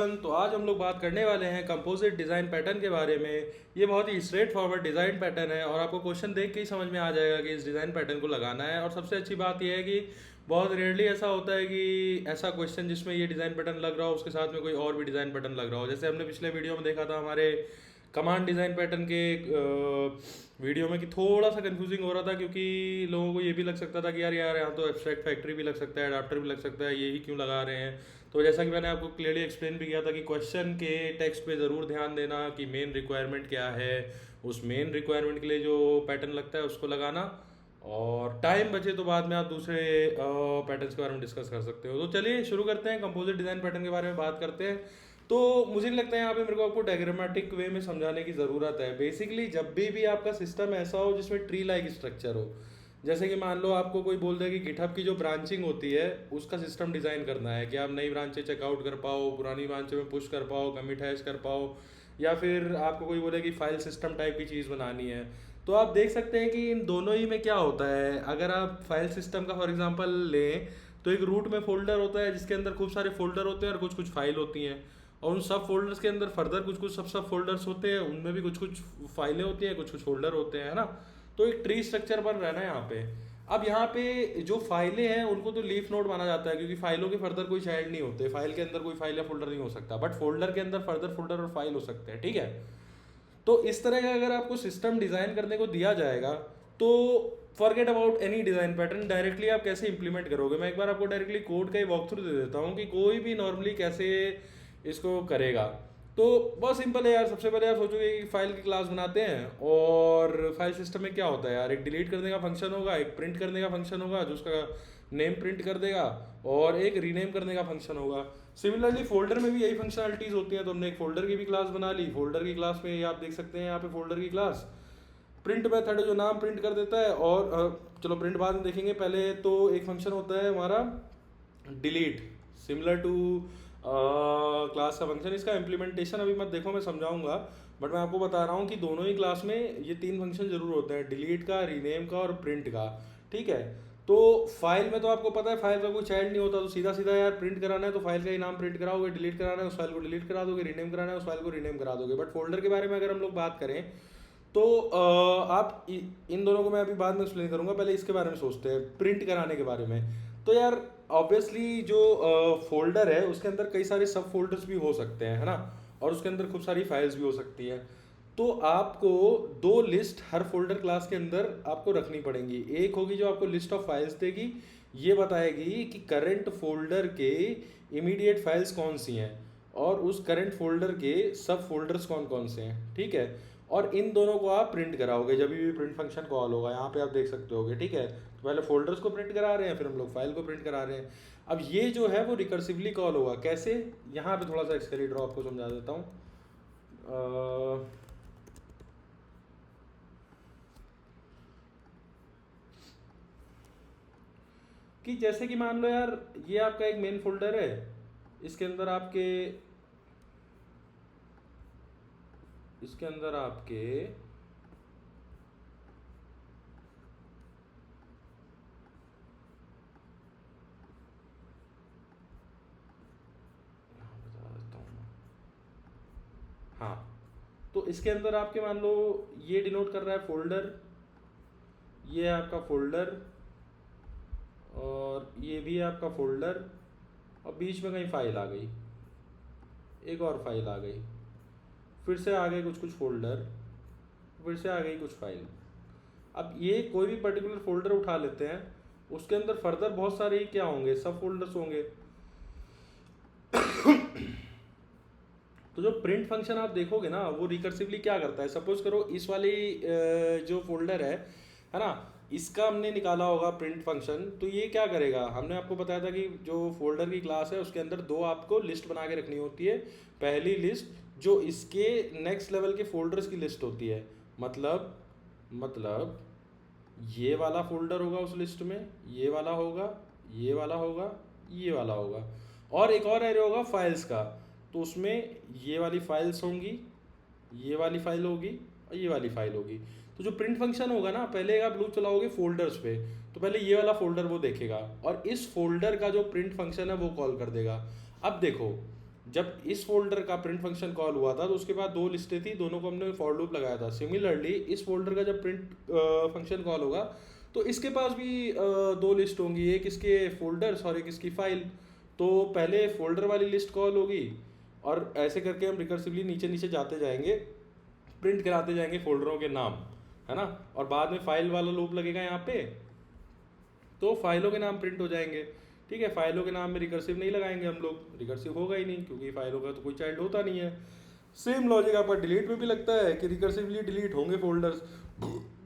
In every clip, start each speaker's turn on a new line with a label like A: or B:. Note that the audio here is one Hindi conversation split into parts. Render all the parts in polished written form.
A: तो आज हम लोग बात करने वाले हैं कंपोजिट डिज़ाइन पैटर्न के बारे में। ये बहुत ही स्ट्रेट फॉरवर्ड डिज़ाइन पैटर्न है और आपको क्वेश्चन देख के ही समझ में आ जाएगा कि इस डिज़ाइन पैटर्न को लगाना है। और सबसे अच्छी बात यह है कि बहुत रेयरली ऐसा होता है कि ऐसा क्वेश्चन जिसमें ये डिज़ाइन पैटर्न लग रहा हो उसके साथ में कोई और भी डिज़ाइन पैटर्न लग रहा हो। जैसे हमने पिछले वीडियो में देखा था हमारे कमांड डिज़ाइन पैटर्न के वीडियो में कि थोड़ा सा कंफ्यूजिंग हो रहा था, क्योंकि लोगों को ये भी लग सकता था कि यार यहाँ तो एब्स्ट्रैक्ट फैक्ट्री भी लग सकता है, अडाप्टर भी लग सकता है, यही क्यों लगा रहे हैं। तो जैसा कि मैंने आपको क्लियरली एक्सप्लेन भी किया था कि क्वेश्चन के टेक्स्ट पे ज़रूर ध्यान देना कि मेन रिक्वायरमेंट क्या है, उस मेन रिक्वायरमेंट के लिए जो पैटर्न लगता है उसको लगाना, और टाइम बचे तो बाद में आप दूसरे पैटर्न्स के बारे में डिस्कस कर सकते हो। तो चलिए शुरू करते हैं, कंपोजिट डिज़ाइन पैटर्न के बारे में बात करते हैं। तो मुझे नहीं लगता है यहाँ पे मेरे को आपको डायग्रामेटिक वे में समझाने की ज़रूरत है। बेसिकली जब भी आपका सिस्टम ऐसा हो जिसमें ट्री लाइक स्ट्रक्चर हो, जैसे कि मान लो आपको कोई बोल दे कि गिटहब की जो ब्रांचिंग होती है उसका सिस्टम डिज़ाइन करना है कि आप नई ब्रांचें चेकआउट कर पाओ, पुरानी ब्रांचें में पुश कर पाओ, कमिट हैश कर पाओ, या फिर आपको कोई बोले कि फाइल सिस्टम टाइप की चीज़ बनानी है। तो आप देख सकते हैं कि इन दोनों ही में क्या होता है। अगर आप फाइल सिस्टम का फॉर एग्जांपल लें तो एक रूट में फोल्डर होता है जिसके अंदर खूब सारे फोल्डर होते हैं और कुछ कुछ फाइल होती हैं, और उन सब फोल्डर्स के अंदर फर्दर कुछ कुछ सब फोल्डर्स होते हैं, उनमें भी कुछ कुछ फाइलें होती हैं, कुछ कुछ फोल्डर होते हैं, है ना। तो एक ट्री स्ट्रक्चर बन रहा है ना यहाँ पे। अब यहाँ पे जो फाइलें हैं उनको तो लीफ नोड माना जाता है, क्योंकि फाइलों के फर्दर कोई चाइल्ड नहीं होते, फाइल के अंदर कोई फाइल या फोल्डर नहीं हो सकता, बट फोल्डर के अंदर फर्दर फोल्डर और फाइल हो सकते हैं, ठीक है। तो इस तरह का अगर आपको सिस्टम डिज़ाइन करने को दिया जाएगा तो forget about any design pattern, directly आप कैसे इंप्लीमेंट करोगे। मैं एक बार आपको डायरेक्टली कोड का ही वॉक थ्रू दे देता हूँ कि कोई भी नॉर्मली कैसे इसको करेगा। तो बहुत सिंपल है यार। सबसे पहले आप सोचोगे कि फाइल की क्लास बनाते हैं, और फाइल सिस्टम में क्या होता है यार, एक डिलीट करने का फंक्शन होगा, एक प्रिंट करने का फंक्शन होगा जो उसका नेम प्रिंट कर देगा, और एक रीनेम करने का फंक्शन होगा। सिमिलरली फोल्डर में भी यही फंक्शनलिटीज़ होती हैं। तो हमने एक फोल्डर की भी क्लास बना ली। फोल्डर की क्लास में आप देख सकते हैं यहाँ पे फोल्डर की क्लास प्रिंट मेथड है जो नाम प्रिंट कर देता है, और चलो प्रिंट बाद में देखेंगे। पहले तो एक फंक्शन होता है हमारा डिलीट, सिमिलर टू क्लास का फंक्शन। इसका इम्प्लीमेंटेशन अभी मत देखो, मैं समझाऊंगा, बट मैं आपको बता रहा हूँ कि दोनों ही क्लास में ये तीन फंक्शन जरूर होते हैं, डिलीट का, रीनेम का और प्रिंट का, ठीक है। तो फाइल में तो आपको पता है फाइल का कोई चाइल्ड नहीं होता, तो सीधा सीधा यार प्रिंट कराना है तो फाइल का ही नाम प्रिंट कराओगे, डिलीट कराना है उस फाइल को डिलीट करा दोगे, रीनेम कराना है उस फाइल को रीनेम करा दोगे। बट फोल्डर के बारे में अगर हम लोग बात करें तो आप इन दोनों को मैं अभी बाद में एक्सप्लेन करूंगा, पहले इसके बारे में सोचते हैं, प्रिंट कराने के बारे में। तो यार ऑब्वियसली जो फोल्डर है उसके अंदर कई सारे सब फोल्डर्स भी हो सकते हैं, है ना, और उसके अंदर खूब सारी फाइल्स भी हो सकती हैं। तो आपको दो लिस्ट हर फोल्डर क्लास के अंदर आपको रखनी पड़ेंगी। एक होगी जो आपको लिस्ट ऑफ फाइल्स देगी, ये बताएगी कि करंट फोल्डर के इमीडिएट फाइल्स कौन सी हैं और उस करंट फोल्डर के सब फोल्डर्स कौन कौन से हैं, ठीक है। और इन दोनों को आप प्रिंट कराओगे जब भी प्रिंट फंक्शन कॉल होगा, यहाँ पे आप देख सकते होगे, ठीक है। तो पहले फोल्डर्स को प्रिंट करा रहे हैं, फिर हम लोग फाइल को प्रिंट करा रहे हैं। अब ये जो है वो रिकर्सिवली कॉल होगा, कैसे, यहाँ पे थोड़ा सा एक्सपेरी ड्रॉ आपको समझा देता हूँ। कि जैसे कि मान लो यार ये आपका एक मेन फोल्डर है, इसके अंदर आपके हाँ, तो इसके अंदर आपके मान लो ये डिनोट कर रहा है फोल्डर, ये है आपका फोल्डर, और ये भी है आपका फोल्डर, और बीच में कहीं फाइल आ गई, एक और फाइल आ गई, फिर से आ गए कुछ कुछ फोल्डर, फिर से आ गई कुछ फाइल। अब ये कोई भी पर्टिकुलर फोल्डर उठा लेते हैं, उसके अंदर फर्दर बहुत सारे ही क्या होंगे, सब फोल्डर्स होंगे। तो जो प्रिंट फंक्शन आप देखोगे ना वो रिकर्सिवली क्या करता है, सपोज करो इस वाली जो फोल्डर है ना, इसका हमने निकाला होगा प्रिंट फंक्शन। तो ये क्या करेगा, हमने आपको बताया था कि जो फोल्डर की क्लास है उसके अंदर दो आपको लिस्ट बना के रखनी होती है। पहली लिस्ट जो इसके नेक्स्ट लेवल के फोल्डर्स की लिस्ट होती है, मतलब ये वाला फोल्डर होगा उस लिस्ट में, ये वाला होगा, ये वाला होगा, ये वाला होगा, और एक और एरे होगा फाइल्स का। तो उसमें ये वाली फाइल्स होंगी, ये वाली फाइल होगी, और ये वाली फाइल होगी। तो जो प्रिंट फंक्शन होगा ना, पहले आप लूप चलाओगे फोल्डर्स पे, तो पहले ये वाला फोल्डर वो देखेगा और इस फोल्डर का जो प्रिंट फंक्शन है वो कॉल कर देगा। अब देखो जब इस फोल्डर का प्रिंट फंक्शन कॉल हुआ था तो उसके बाद दो लिस्टें थी, दोनों को हमने फॉर लूप लगाया था। सिमिलरली इस फोल्डर का जब प्रिंट फंक्शन कॉल होगा तो इसके पास भी दो लिस्ट होंगी, एक इसके फोल्डर्स और एक इसकी फाइल। तो पहले फोल्डर वाली लिस्ट कॉल होगी और ऐसे करके हम रिकर्सिवली नीचे नीचे जाते जाएंगे, प्रिंट कराते जाएंगे फोल्डरों के नाम, है ना। और बाद में फाइल वाला लूप लगेगा यहाँ पे, तो फाइलों के नाम प्रिंट हो जाएंगे। ठीक है, फाइलों के नाम में रिकर्सिव नहीं लगाएंगे हम लोग, रिकर्सिव होगा ही नहीं क्योंकि फाइलों का तो कोई चाइल्ड होता नहीं है। सेम लॉजिक आपका डिलीट में भी लगता है कि रिकर्सिवली डिलीट होंगे फोल्डर्स,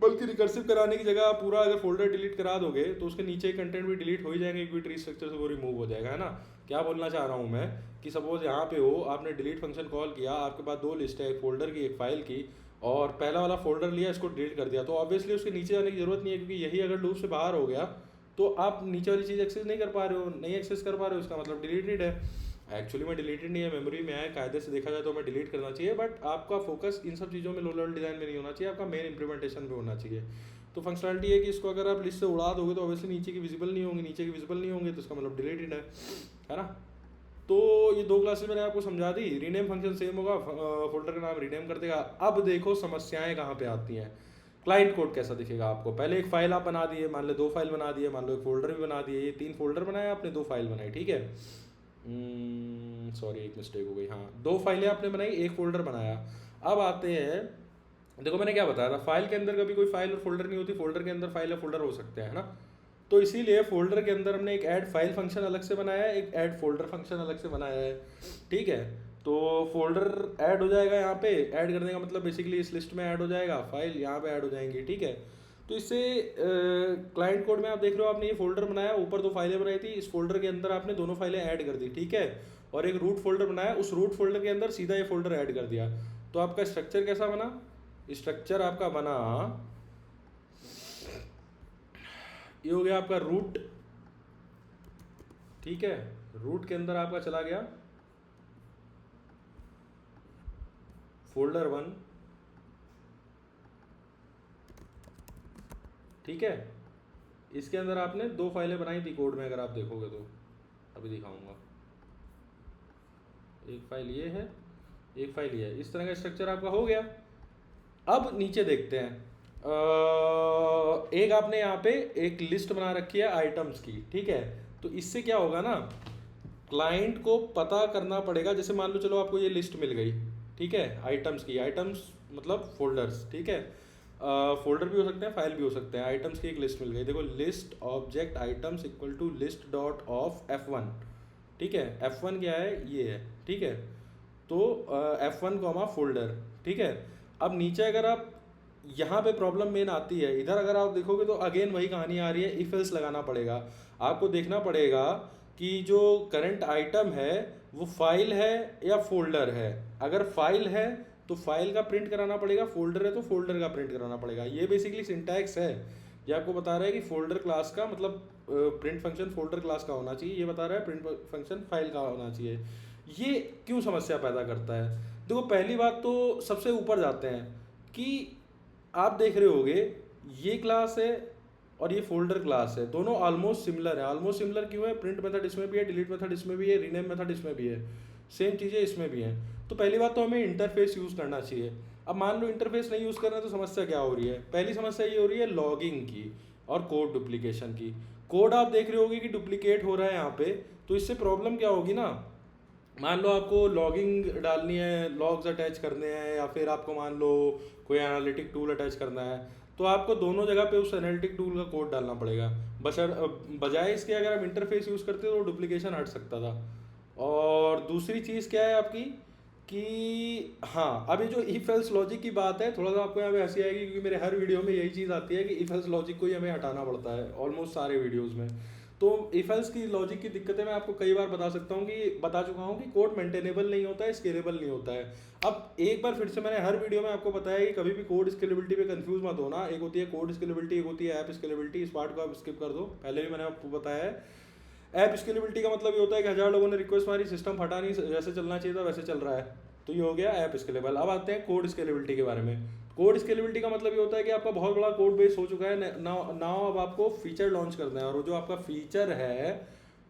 A: बल्कि रिकर्सिव कराने की जगह आप पूरा अगर फोल्डर डिलीट करा दोगे तो उसके नीचे कंटेंट भी डिलीट हो ही जाएंगे क्योंकि ट्री स्ट्रक्चर से वो रिमूव हो जाएगा, है ना। क्या बोलना चाह रहा हूँ मैं कि सपोज यहाँ पे हो, आपने डिलीट फंक्शन कॉल किया, आपके पास दो लिस्ट है, एक फोल्डर की एक फाइल की, और पहला वाला फोल्डर लिया, इसको डिलीट कर दिया, तो ऑब्वियसली उसके नीचे जाने की जरूरत नहीं है क्योंकि यही अगर लूप से बाहर हो गया तो आप नीचे वाली चीज़ एक्सेस नहीं कर पा रहे हो, नहीं एक्सेस कर पा रहे हो, इसका मतलब डिलीटेड है। एक्चुअली में डिलीटेड नहीं है, मेमोरी में है, कायदे से देखा जाए तो हमें डिलीट करना चाहिए, बट आपका फोकस इन सब चीज़ों में लो लेवल डिज़ाइन में नहीं होना चाहिए, आपका मेन इंप्लीमेंटेशन पे होना चाहिए। तो फंक्शनलिटी है कि इसको अगर आप लिस्ट से उड़ा दोगे तो ऑब्वियसली नीचे की विजिबल नहीं होंगे, नीचे की विजिबल नहीं होंगे तो इसका मतलब डिलीटेड है ना। तो ये दो क्लासेस मैंने आपको समझा दी। रीनेम फंक्शन सेम होगा, फोल्डर का नाम रीनेम कर देगा। अब देखो समस्याएं कहाँ पे आती हैं। क्लाइंट कोड कैसा दिखेगा आपको, पहले एक फाइल आप बना दिए, मान लो दो फाइल बना दिए, मान लो एक फोल्डर भी बना दिए, ये तीन फोल्डर बनाए आपने, दो फाइल बनाई, ठीक है। सॉरी एक मिस्टेक हो गई, हाँ दो फाइलें आपने बनाई, एक फोल्डर बनाया। अब आते हैं, देखो मैंने क्या बताया था, फाइल के अंदर कभी कोई फाइल और फोल्डर नहीं होती, फोल्डर के अंदर फाइल या फोल्डर हो सकते हैं, है ना। तो इसीलिए फोल्डर के अंदर हमने एक ऐड फाइल फंक्शन अलग से बनाया है, एक ऐड फोल्डर फंक्शन अलग से बनाया है, ठीक है। तो फोल्डर ऐड हो जाएगा यहाँ पे, ऐड करने का मतलब बेसिकली इस लिस्ट में ऐड हो जाएगा, फाइल यहाँ पे ऐड हो जाएंगी, ठीक है। तो इससे क्लाइंट कोड में आप देख रहे हो, आपने ये फोल्डर बनाया, ऊपर दो फाइलें बनाई थी, इस फोल्डर के अंदर आपने दोनों फाइलें ऐड कर दी, ठीक है। और एक रूट फोल्डर बनाया, उस रूट फोल्डर के अंदर सीधा ये फोल्डर ऐड कर दिया। तो आपका स्ट्रक्चर कैसा बना, स्ट्रक्चर आपका बना, ये हो गया आपका रूट, ठीक है। रूट के अंदर आपका चला गया फोल्डर 1, ठीक है। इसके अंदर आपने दो फाइलें बनाई थी कोड में, अगर आप देखोगे तो अभी दिखाऊंगा, एक फाइल ये है, एक फाइल ये है, इस तरह का स्ट्रक्चर आपका हो गया। अब नीचे देखते हैं, एक आपने यहाँ पे एक लिस्ट बना रखी है आइटम्स की, ठीक है। तो इससे क्या होगा ना, क्लाइंट को पता करना पड़ेगा, जैसे मान लो चलो आपको ये लिस्ट मिल गई, ठीक है, आइटम्स की, आइटम्स मतलब फोल्डर्स, ठीक है। फोल्डर भी हो सकते हैं, फाइल भी हो सकते हैं, आइटम्स की एक लिस्ट मिल गई, देखो list object items equal to list dot of F1, ठीक है। F1 क्या है, ये है, ठीक है। तो F1 कॉमा फोल्डर, ठीक है। अब नीचे अगर आप, यहाँ पे प्रॉब्लम मेन आती है, इधर अगर आप देखोगे तो अगेन वही कहानी आ रही है, इफ एल्स लगाना पड़ेगा आपको, देखना पड़ेगा कि जो करंट आइटम है वो फाइल है या फोल्डर है। अगर फाइल है तो फाइल का प्रिंट कराना पड़ेगा, फोल्डर है तो फोल्डर का प्रिंट कराना पड़ेगा। ये बेसिकली सिंटैक्स है, ये आपको बता रहा है कि फोल्डर क्लास का मतलब प्रिंट फंक्शन फोल्डर क्लास का होना चाहिए, ये बता रहा है प्रिंट फंक्शन फाइल का होना चाहिए। ये क्यों समस्या पैदा करता है, देखो पहली बात तो सबसे ऊपर जाते हैं कि आप देख रहे होगे ये क्लास है और ये फोल्डर क्लास है, दोनों ऑलमोस्ट सिमिलर है। ऑलमोस्ट सिमिलर क्यों है, प्रिंट मेथड इसमें भी है, डिलीट मेथड इसमें भी है, रीनेम मेथड इसमें भी है, सेम चीज़ें इसमें भी हैं। तो पहली बात तो हमें इंटरफेस यूज़ करना चाहिए। अब मान लो इंटरफेस नहीं यूज़ कर रहे हैं तो समस्या क्या हो रही है, पहली समस्या ये हो रही है लॉगिंग की और कोड डुप्लीकेशन की। कोड आप देख रहे होगे कि डुप्लीकेट हो रहा है यहाँ पे, तो इससे प्रॉब्लम क्या होगी ना, मान लो आपको लॉगिंग डालनी है, लॉग्स अटैच करने हैं, या फिर आपको मान लो कोई एनालिटिक टूल अटैच करना है, तो आपको दोनों जगह पे उस एनालिटिक टूल का कोड डालना पड़ेगा। बजाय इसके अगर आप इंटरफेस यूज़ करते हो तो डुप्लीकेशन हट सकता था। और दूसरी चीज़ क्या है आपकी कि हाँ, अब ये जो इफ एल्स लॉजिक की बात है, थोड़ा सा आपको यहाँ पे हंसी आएगी क्योंकि मेरे हर वीडियो में यही चीज़ आती है कि इफ एल्स लॉजिक को ही हमें हटाना पड़ता है ऑलमोस्ट सारे वीडियोस में। तो इफ एल्स की लॉजिक की दिक्कतें मैं आपको कई बार बता चुका हूँ कि कोड मेंटेनेबल नहीं होता है, स्केलेबल नहीं होता है। अब एक बार फिर से मैंने हर वीडियो में आपको बताया कि कभी भी कोड स्केलेबिलिटी पे कंफ्यूज मत होना, एक होती है कोड स्केलेबिलिटी, एक होती है ऐप स्केलेबिलिटी। इस पार्ट को आप स्किप कर दो, पहले भी मैंने आपको बताया है। ऐप स्केलेबिलिटी का मतलब ये होता है कि 1000 लोगों ने रिक्वेस्ट मारी, सिस्टम फटा नहीं, जैसे चलना चाहिए था वैसे चल रहा है, तो ये हो गया ऐप स्केलेबल। अब आते हैं कोड स्केलेबिलिटी के बारे में। कोड स्केलेबिलिटी का मतलब ये होता है कि आपका बहुत बड़ा कोड बेस हो चुका है, नाउ अब आपको फीचर लॉन्च करना है, और वो जो आपका फीचर है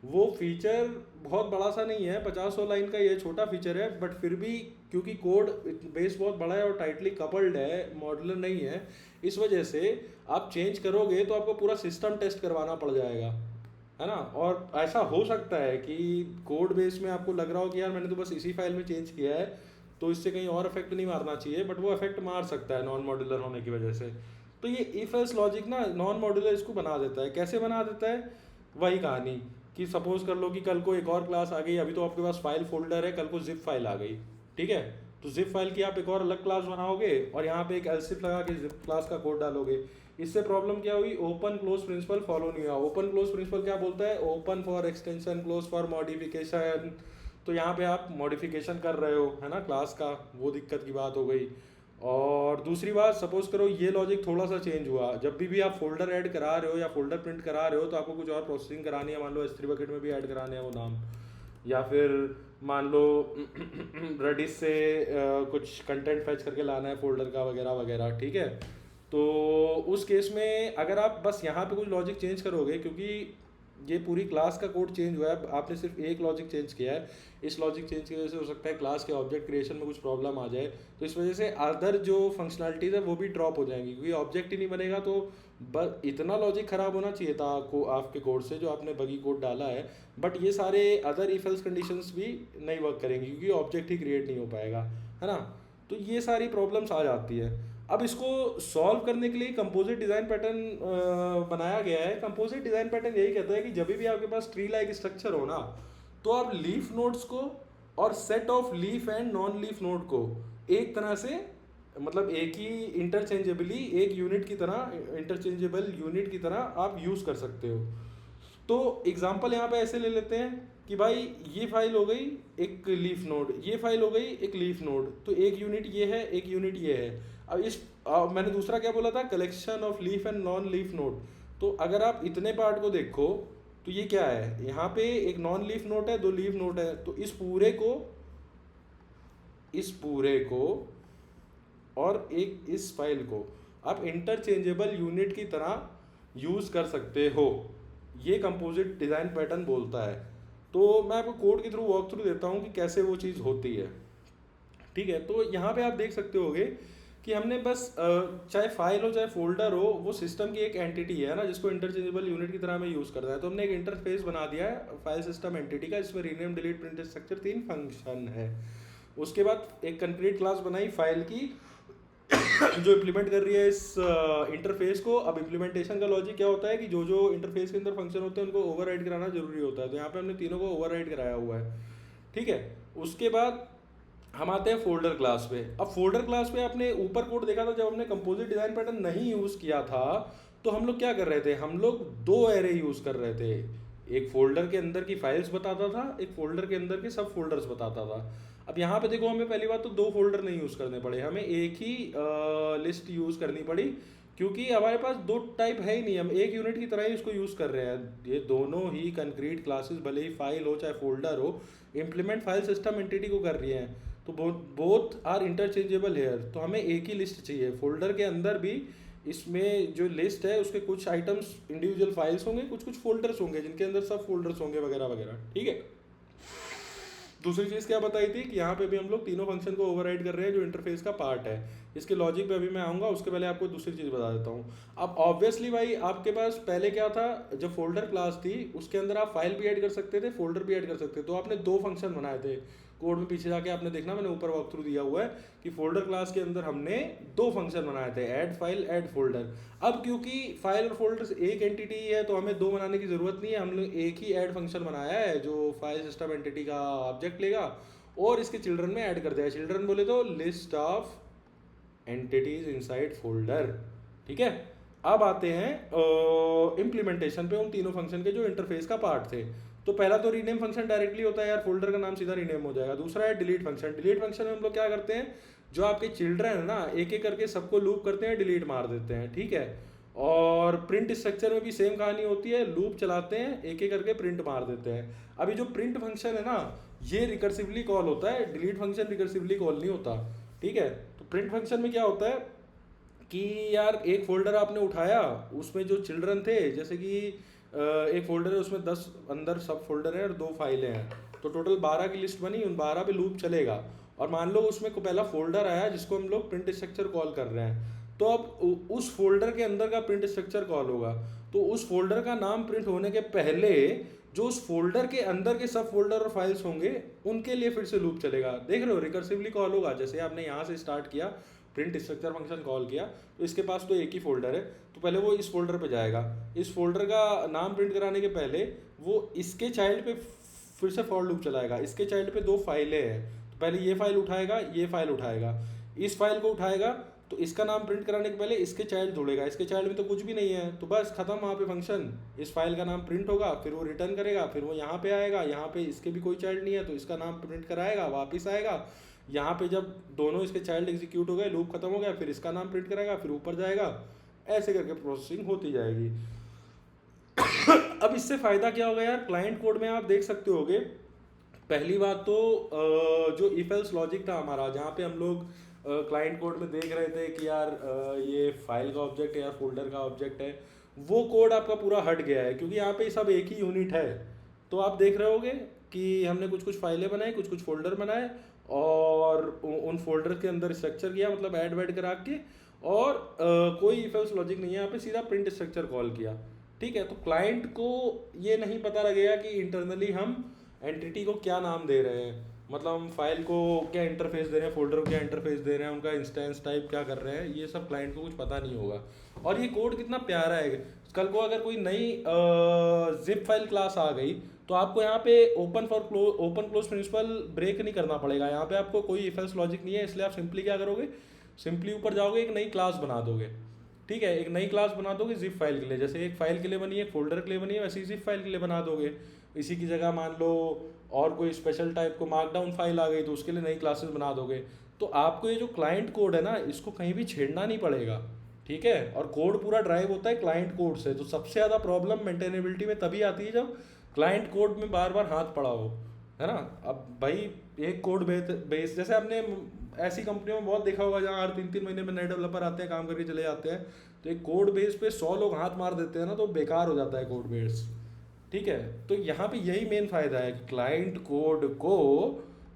A: वो फीचर बहुत बड़ा सा नहीं है, 50-100 लाइन का ये छोटा फीचर है, बट फिर भी क्योंकि कोड बेस बहुत बड़ा है और टाइटली कपल्ड है, मॉड्यूलर नहीं है, इस वजह से आप चेंज करोगे तो आपको पूरा सिस्टम टेस्ट करवाना पड़ जाएगा, है ना। और ऐसा हो सकता है कि कोड बेस में आपको लग रहा हो कि यार मैंने तो बस इसी फाइल में चेंज किया है, तो इससे कहीं और इफेक्ट नहीं मारना चाहिए, बट वो इफेक्ट मार सकता है नॉन मॉड्यूलर होने की वजह से। तो ये इफ एल्स लॉजिक ना नॉन मॉड्यूलर इसको बना देता है। कैसे बना देता है? वही कहानी कि सपोज कर लो कि कल को एक और क्लास आ गई, अभी तो आपके पास फाइल फोल्डर है, कल को जिप फाइल आ गई, ठीक है, तो जिप फाइल की आप एक और अलग क्लास बनाओगे और यहाँ पे एक एल्सिफ लगा के जिप क्लास का कोड डालोगे। इससे प्रॉब्लम क्या हुई? ओपन क्लोज प्रिंसिपल फॉलो नहीं हुआ। ओपन क्लोज प्रिंसिपल क्या बोलता है? Open for extension, close for modification. तो यहाँ पे आप मॉडिफिकेशन कर रहे हो, है ना, क्लास का, वो दिक्कत की बात हो गई। और दूसरी बात, सपोज करो ये लॉजिक थोड़ा सा चेंज हुआ, जब भी आप फोल्डर ऐड करा रहे हो या फोल्डर प्रिंट करा रहे हो तो आपको कुछ और प्रोसेसिंग करानी है, मान लो S3 बकेट में भी ऐड कराने हैं वो नाम, या फिर मान लो रेडिस से कुछ कंटेंट फैच करके लाना है फोल्डर का वगैरह वगैरह, ठीक है। तो उस केस में अगर आप बस यहाँ पे कुछ लॉजिक चेंज करोगे, क्योंकि ये पूरी क्लास का कोड चेंज हुआ है, आपने सिर्फ एक लॉजिक चेंज किया है, इस लॉजिक चेंज की वजह से हो सकता है क्लास के ऑब्जेक्ट क्रिएशन में कुछ प्रॉब्लम आ जाए, तो इस वजह से अदर जो फंक्शनलिटीज़ है वो भी ड्रॉप हो जाएंगी, क्योंकि ऑब्जेक्ट ही नहीं बनेगा। तो बस इतना लॉजिक ख़राब होना चाहिए था आपको, आपके कोड से जो आपने बगी कोड डाला है, बट ये सारे अदर इफ एल्स कंडीशंस भी नहीं वर्क करेंगी क्योंकि ऑब्जेक्ट ही क्रिएट नहीं हो पाएगा, है ना। तो ये सारी प्रॉब्लम्स आ जाती है। अब इसको सॉल्व करने के लिए कंपोजिट डिज़ाइन पैटर्न बनाया गया है। कंपोजिट डिज़ाइन पैटर्न यही कहता है कि जब भी आपके पास ट्री लाइक स्ट्रक्चर हो ना, तो आप लीफ नोड्स को और set of leaf and non leaf node को एक तरह से, मतलब एक ही इंटरचेंजेबली, एक यूनिट की तरह, इंटरचेंजेबल यूनिट की तरह आप यूज़ कर सकते हो। तो एग्जांपल यहाँ पे ऐसे ले लेते हैं कि भाई ये फाइल हो गई एक लीफ नोड, ये फाइल हो गई एक लीफ नोड, तो एक यूनिट ये है, एक यूनिट ये है। अब मैंने दूसरा क्या बोला था? Collection of leaf and non leaf node. तो अगर आप इतने पार्ट को देखो तो ये क्या है? यहाँ पे एक नॉन लीफ नोड है, दो लीफ नोड है, तो इस पूरे को और एक इस फाइल को आप इंटरचेंजेबल यूनिट की तरह यूज़ कर सकते हो, ये कंपोजिट डिज़ाइन पैटर्न बोलता है। तो मैं आपको कोड के थ्रू वॉक थ्रू देता हूँ कि कैसे वो चीज़ होती है, ठीक है। तो यहाँ पे आप देख सकते होगे कि हमने बस चाहे फाइल हो चाहे फोल्डर हो, वो सिस्टम की एक एंटिटी है ना, जिसको इंटरचेंजेबल यूनिट की तरह हमें यूज़ करना है। तो हमने एक इंटरफेस बना दिया है फाइल सिस्टम एंटिटी का, जिसमें rename, delete, print, structure 3 function है। उसके बाद एक कंक्रीट क्लास बनाई फाइल की जो इम्प्लीमेंट कर रही है इस इंटरफेस को। अब इम्प्लीमेंटेशन का लॉजिक क्या होता है कि जो जो इंटरफेस के अंदर फंक्शन होते हैं उनको ओवरराइड कराना जरूरी होता है, तो यहाँ पे हमने तीनों को ओवरराइड कराया हुआ है, ठीक है। उसके बाद हम आते हैं फोल्डर क्लास पे। अब फोल्डर क्लास पे आपने ऊपर कोड देखा था, जब हमने कंपोजिट डिज़ाइन पैटर्न नहीं यूज़ किया था तो हम लोग क्या कर रहे थे? हम लोग दो एरे यूज़ कर रहे थे, एक फोल्डर के अंदर की फाइल्स बताता था, एक फोल्डर के अंदर के सब फोल्डर्स बताता था। अब यहाँ पे देखो, हमें पहली बात तो दो फोल्डर नहीं यूज़ करने पड़े, हमें एक ही लिस्ट यूज़ करनी पड़ी, क्योंकि हमारे पास दो टाइप है ही नहीं, हम एक यूनिट की तरह ही इसको यूज़ कर रहे हैं। ये दोनों ही कंक्रीट क्लासेस, भले ही फाइल हो चाहे फोल्डर हो, इम्प्लीमेंट फाइल सिस्टम एंटिटी को कर रही हैं, तो बोथ आर इंटरचेंजेबल हेयर। तो हमें एक ही लिस्ट चाहिए फोल्डर के अंदर भी। इसमें जो लिस्ट है उसके कुछ आइटम्स इंडिविजुअल फाइल्स होंगे, कुछ कुछ फोल्डर्स होंगे जिनके अंदर सब फोल्डर्स होंगे वगैरह वगैरह, ठीक है। दूसरी चीज़ क्या बताई थी कि यहाँ पे भी हम लोग तीनों फंक्शन को ओवरराइड कर रहे हैं जो इंटरफेस का पार्ट है। इसके लॉजिक पे अभी मैं आऊँगा, उसके पहले आपको दूसरी चीज़ बता देता हूँ। अब ऑब्वियसली भाई आपके पास पहले क्या था, जब फोल्डर क्लास थी उसके अंदर आप फाइल भी ऐड कर सकते थे, फोल्डर भी ऐड कर सकते थे। तो आपने दो फंक्शन बनाए थे, कोड में पीछे जाके आपने देखना, मैंने ऊपर वॉक थ्रू दिया हुआ है कि फोल्डर क्लास के अंदर हमने दो फंक्शन बनाए थे, ऐड फाइल, ऐड फोल्डर। अब क्योंकि फाइल और फोल्डर एक एंटिटी है तो हमें दो बनाने की ज़रूरत नहीं है, हम लोग एक ही ऐड फंक्शन बनाया है जो फाइल सिस्टम एंटिटी का ऑब्जेक्ट लेगा और इसके चिल्ड्रन में ऐड कर दिया। चिल्ड्रन बोले तो list of entities inside folder, ठीक है। अब आते हैं इम्प्लीमेंटेशन पे उन तीनों फंक्शन के जो इंटरफेस का पार्ट थे। तो पहला तो रीनेम फंक्शन डायरेक्टली होता है यार, फोल्डर का नाम सीधा रीनेम हो जाएगा। दूसरा है डिलीट फंक्शन। डिलीट फंक्शन में हम लोग क्या करते हैं, जो आपके चिल्ड्रन है ना, एक एक करके सबको लूप करते हैं, डिलीट मार देते हैं, ठीक है। और प्रिंट स्ट्रक्चर में भी सेम कहानी होती है, लूप चलाते हैं, एक एक करके प्रिंट मार देते हैं। अभी जो प्रिंट फंक्शन है ना, ये रिकर्सिवली कॉल होता है, डिलीट फंक्शन रिकर्सिवली कॉल नहीं होता, ठीक है। तो प्रिंट फंक्शन में क्या होता है कि यार एक फोल्डर आपने उठाया, उसमें जो चिल्ड्रन थे, जैसे कि एक फोल्डर है उसमें 10 अंदर सब फोल्डर है और 2 फाइलें हैं, तो टोटल 12 की लिस्ट बनी, उन 12 पे लूप चलेगा। और मान लो उसमें को पहला फोल्डर आया जिसको हम लोग प्रिंट स्ट्रक्चर कॉल कर रहे हैं, तो अब उस फोल्डर के अंदर का प्रिंट स्ट्रक्चर कॉल होगा, तो उस फोल्डर का नाम प्रिंट होने के पहले जो उस फोल्डर के अंदर के सब फोल्डर और फाइल्स होंगे उनके लिए फिर से लूप चलेगा। देख रहे हो, रिकर्सिवली कॉल होगा। जैसे आपने यहाँ से स्टार्ट किया, प्रिंट स्ट्रक्चर फंक्शन कॉल किया, तो इसके पास तो एक ही फोल्डर है, तो पहले वो इस फोल्डर पे जाएगा, इस फोल्डर का नाम प्रिंट कराने के पहले वो इसके चाइल्ड पे फिर से फॉर लूप चलाएगा। इसके चाइल्ड पे 2 फाइलें हैं, तो पहले ये फाइल उठाएगा, ये फाइल उठाएगा, इस फाइल को उठाएगा, तो इसका नाम प्रिंट कराने के पहले इसके चाइल्ड जोड़ेगा। इसके चाइल्ड में तो कुछ भी नहीं है, तो बस खत्म वहाँ पे फंक्शन। इस फाइल का नाम प्रिंट होगा, फिर वो रिटर्न करेगा, फिर वो यहाँ पे आएगा, यहाँ पे इसके भी कोई चाइल्ड नहीं है तो इसका नाम प्रिंट कराएगा, वापस आएगा, यहाँ पे जब दोनों इसके चाइल्ड एग्जीक्यूट हो गए, लूप खत्म हो गया, फिर इसका नाम प्रिंट करेगा, फिर ऊपर जाएगा, ऐसे करके प्रोसेसिंग होती जाएगी। अब इससे फ़ायदा क्या होगा यार, क्लाइंट कोड में आप देख सकते होगे, पहली बात तो जो इफ एल्स लॉजिक था हमारा, जहाँ पे हम लोग क्लाइंट कोड में देख रहे थे कि यार ये फाइल का ऑब्जेक्ट है या फोल्डर का ऑब्जेक्ट है, वो कोड आपका पूरा हट गया है, क्योंकि यहाँ पे सब एक ही यूनिट है। तो आप देख रहे होगे कि हमने कुछ कुछ फाइलें बनाई, कुछ कुछ फोल्डर बनाए, और उन फोल्डर के अंदर स्ट्रक्चर किया, मतलब ऐड वैड करा के, और कोई इफ एल्स लॉजिक नहीं है, यहाँ पे सीधा प्रिंट स्ट्रक्चर कॉल किया। ठीक है, तो क्लाइंट को ये नहीं पता लगेगा कि इंटरनली हम एंटिटी को क्या नाम दे रहे हैं, मतलब हम फाइल को क्या इंटरफेस दे रहे हैं, फोल्डर को क्या इंटरफेस दे रहे हैं, उनका इंस्टेंस टाइप क्या कर रहे हैं, ये सब क्लाइंट को कुछ पता नहीं होगा। और ये कोड कितना प्यारा है, कल को अगर कोई नई जिप फाइल क्लास आ गई तो आपको यहाँ पे ओपन क्लोज प्रिंसिपल ब्रेक नहीं करना पड़ेगा। यहाँ पे आपको कोई इफ एल्स लॉजिक नहीं है, इसलिए आप सिंपली क्या करोगे, सिंपली ऊपर जाओगे, एक नई क्लास बना दोगे। ठीक है, एक नई क्लास बना दोगे जिप फाइल के लिए, जैसे एक फाइल के लिए बनी है, एक फोल्डर के लिए बनी है, वैसे ही जिप फाइल के लिए बना दोगे। इसी की जगह मान लो और कोई स्पेशल टाइप को मार्कडाउन फाइल आ गई तो उसके लिए नई क्लासेस बना दोगे। तो आपको ये जो क्लाइंट कोड है ना, इसको कहीं भी छेड़ना नहीं पड़ेगा। ठीक है, और कोड पूरा ड्राइव होता है क्लाइंट कोड से, तो सबसे ज़्यादा प्रॉब्लम मेंटेनेबिलिटी में तभी आती है जब क्लाइंट कोड में बार बार हाथ पड़ा हो, है ना। अब भाई एक कोड बेस, जैसे आपने ऐसी कंपनियों में बहुत देखा होगा जहाँ हर 3-3 महीने में नए डेवलपर आते हैं, काम करके चले जाते हैं, तो एक कोड बेस पे 100 लोग हाथ मार देते हैं ना, तो बेकार हो जाता है कोड बेस। ठीक है, तो यहाँ पे यही मेन फ़ायदा है कि क्लाइंट कोड को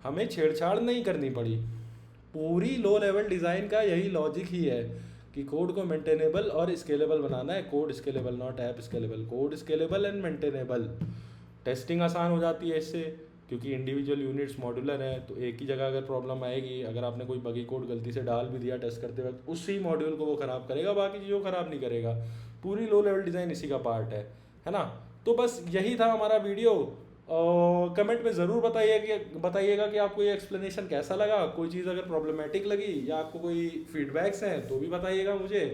A: हमें छेड़छाड़ नहीं करनी पड़ी। पूरी लो लेवल डिज़ाइन का यही लॉजिक ही है कि कोड को मेंटेनेबल और स्केलेबल बनाना है। Code scalable, not app scalable, code scalable and maintainable. Testing आसान हो जाती है इससे, क्योंकि इंडिविजुअल यूनिट्स मॉड्यूलर है, तो एक ही जगह अगर प्रॉब्लम आएगी, अगर आपने कोई बगी कोड गलती से डाल भी दिया टेस्ट करते वक्त, उसी मॉड्यूल को वो ख़राब करेगा, बाकी चीज़ों को ख़राब नहीं करेगा। पूरी लो लेवल डिज़ाइन इसी का पार्ट है ना। तो बस यही था हमारा वीडियो। कमेंट में ज़रूर बताइएगा कि आपको ये एक्सप्लेनेशन कैसा लगा, कोई चीज़ अगर प्रॉब्लमेटिक लगी या आपको कोई फीडबैक्स हैं तो भी बताइएगा मुझे।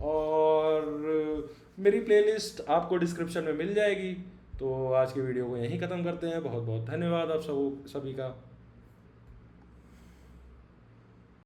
A: और मेरी प्लेलिस्ट आपको डिस्क्रिप्शन में मिल जाएगी। तो आज की वीडियो को यहीं ख़त्म करते हैं। बहुत बहुत धन्यवाद आप सभी का।